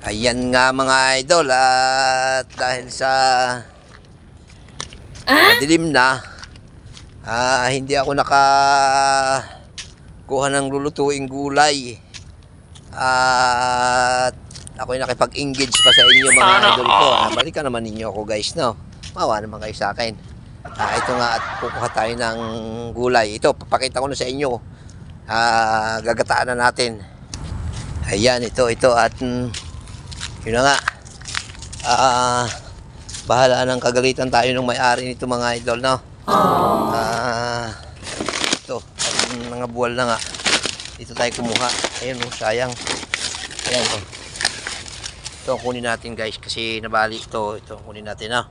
Ayan nga mga idol, at dahil sa madilim na, hindi ako nakakuha ng lulutuing gulay. At ako'y nakipag-engage pa sa inyo mga idol ko. Balikan naman ninyo ako guys, no? Mawa naman kayo sa akin. Ito nga, at kukuha tayo ng gulay. Ito, papakita ko na sa inyo. Gagataan na natin. Ayan, ito at yun na nga. Bahala ng kagalitan tayo ng may-ari nito mga idol, no? Ito, mga buwal na nga. Dito tayo kumuha. Ayun, sayang. Ayan, oh. Ito, kunin natin guys kasi nabali ito. Ito, kunin natin, no?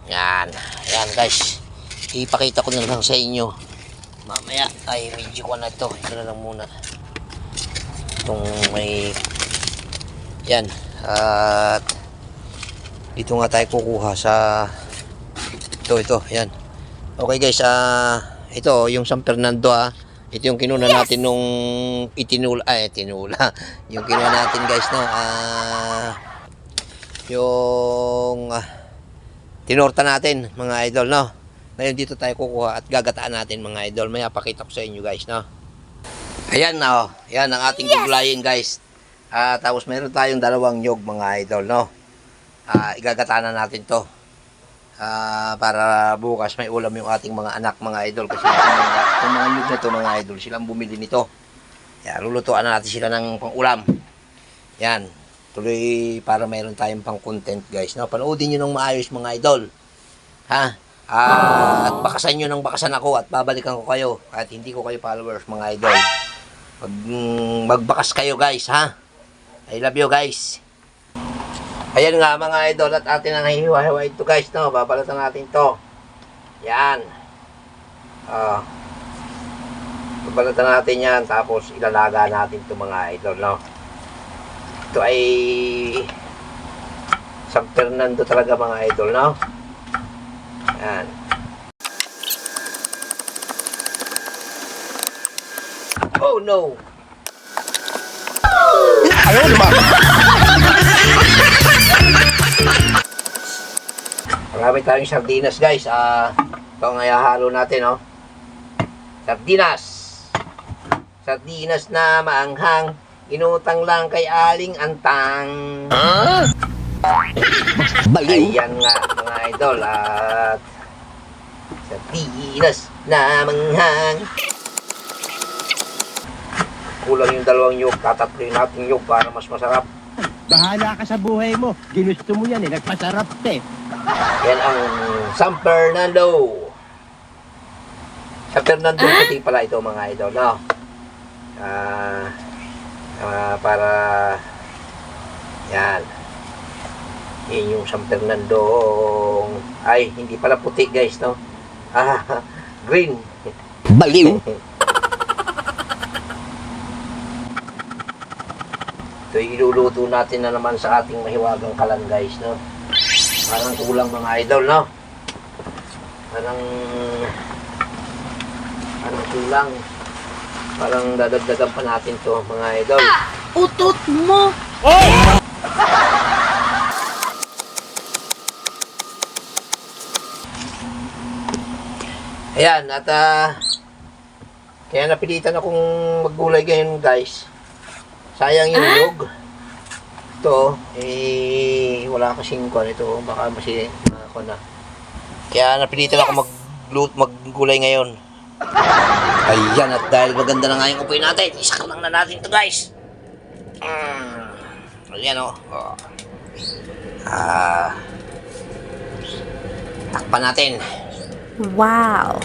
Yan. Ayan guys. Ipakita ko na lang sa inyo. Mamaya, ay medyo ko na ito. Ito na lang muna. Itong may... Yan. At dito nga tayo kukuha sa ito. Yan. Okay guys, ito yung San Fernando ito yung kinuna natin nung tinula. Yung kinuha natin guys, no. Yung tinorta natin mga idol, no. Ngayon dito tayo kukuha at gagataan natin mga idol. May pakita ko sa inyo guys, no. Ayan, no. Yan ang ating gugulayin guys. Tapos meron tayong dalawang nyog mga idol, no. Igagataan na natin to. Para bukas may ulam yung ating mga anak mga idol. Kasi yung mga nyog na to mga idol, silang bumili nito. Yan, lulutuan na natin sila ng pang-ulam. Yan. Tuloy para mayroon tayong pang-content guys, no. Panoodin nyo ng maayos mga idol. At bakasan nyo ng bakasan ako at babalikan ko kayo. At hindi ko kayo followers mga idol. Magbakas kayo guys, ha. I love you guys. Ayan nga mga idol, at atin ang hiwa-hiwa ito guys, no. Babalatan natin to. Yan. Babalatan natin yan, tapos ilalaga natin ito mga idol, no. Ito ay San Fernando talaga mga idol, no. Yan. Oh no. Ayaw naman. Marami tayong sardinas guys. Ito ang ihahalo natin, no. Sardinas na maanghang, inutang lang kay Aling Antang. Ayan nga mga idol, at sardinas na maanghang. Kulang yung dalawang nyug, tatatloy natin nyug para mas masarap. Bahala ka sa buhay mo. Ginusto mo yan nagpasarap Yan ang San Fernando. San Fernando puti pala ito mga idol, no? Para yan. Yan yung San Fernando. Ay, hindi pala puti guys, no? Green. Baliw. Ito iluluto natin na naman sa ating mahiwagang kalan guys, no? Parang kulang mga idol, no? Parang kulang. Parang dadagdagan pa natin to mga idol. Utot mo! Ayan, at kaya napilitan akong maggulay ngayon guys. Sayang yung nyug. Ito, wala kasing kon ito. Baka ako na. Kaya napilitan ako maggulay ngayon. Ayan, at dahil maganda na nga yung upoy natin, isakal lang na natin ito guys. Ayan o. Takpan natin. Wow!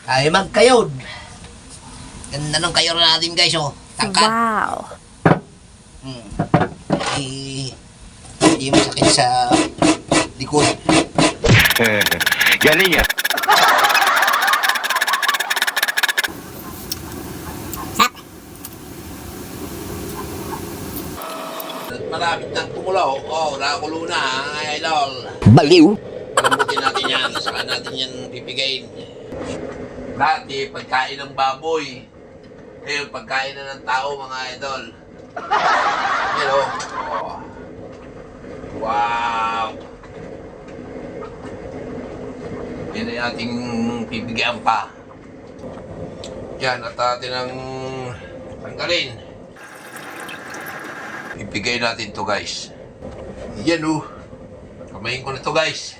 Ay magkayod. Ganda ng kayo natin guys, oh. Tangkat. Wow! Hindi masakit sa likod. Galing yan. Malapit ng kumulo. Nakakulo na, ay lol. Baliw. Palambutin natin yan. Saka natin yan pipigayin. Dati, pagkain ng baboy. Ngayon, pagkain na ng tao, mga idol. Yan o. Oh. Wow. Yan ay ating bibigyan pa. Yan, at atin ang tanggalin. Ibigay natin to guys. Yan o. Kamayin ko na to guys.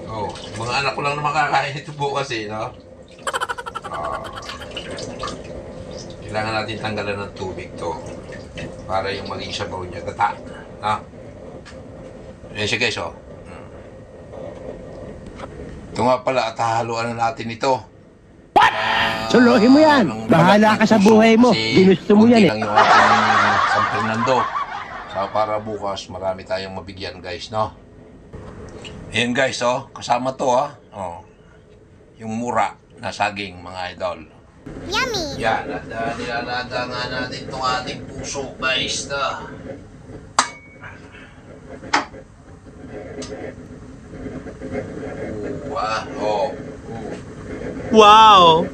Oh, mga anak ko lang na makakain ito bukas eh, no? Kailangan natin tanggalan ng tubig to para yung maging sabaw niya gata, no? Yan siya guys, oh. Ito nga pala, at hahaluan na natin ito. Suluhin mo yan. Ng Bahala balat ka ng sa puso buhay mo. kasi Ginusto mo yan konti eh. lang yung ating San Fernando. So, para bukas, marami tayong mabigyan guys, no? Ayan guys, oh. Kasama to, oh. Yung mura na saging, mga idol. Yummy! Yan, at nilalada nga natin itong ating puso guys, na. Oh. Wow!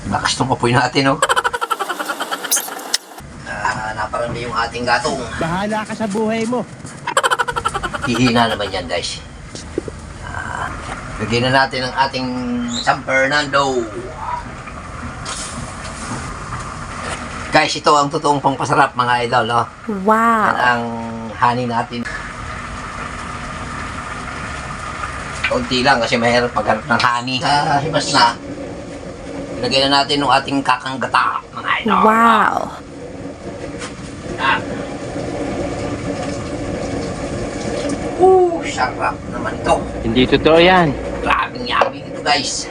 Lakas itong apoy natin, oh. Naparami yung ating gatong. Bahala ka sa buhay mo. Hihina naman yan, guys. Lagyan na natin ang ating San Fernando. Guys, ito ang totoong pangpasarap, mga idol, oh. Yan Wow! ang honey natin. Kunti lang kasi mahirap maghanap ng honey. Sa hibas na, lagyan na natin ng ating kakang gata, mga idol. Wow! Yan. Sarap naman ito. Hindi totoo yan. Grabing yummy ito, guys.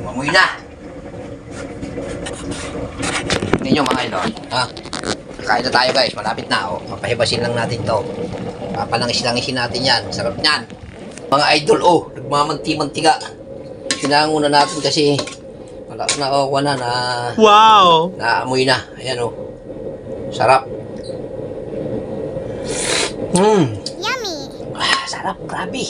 Mamoy na. Tingnan nyo, mga idol. Kain na tayo, guys. Malapit na. Oh. Papahibasin lang natin to. Papalangis-langisin natin yan. Sarap yan. Mga idol, oh. Nagmamanti-mantiga. Sinango na natin kasi wala na. Wow! Naamoy na. Ayan, oh. Sarap. Yummy! Sarap. Grabe.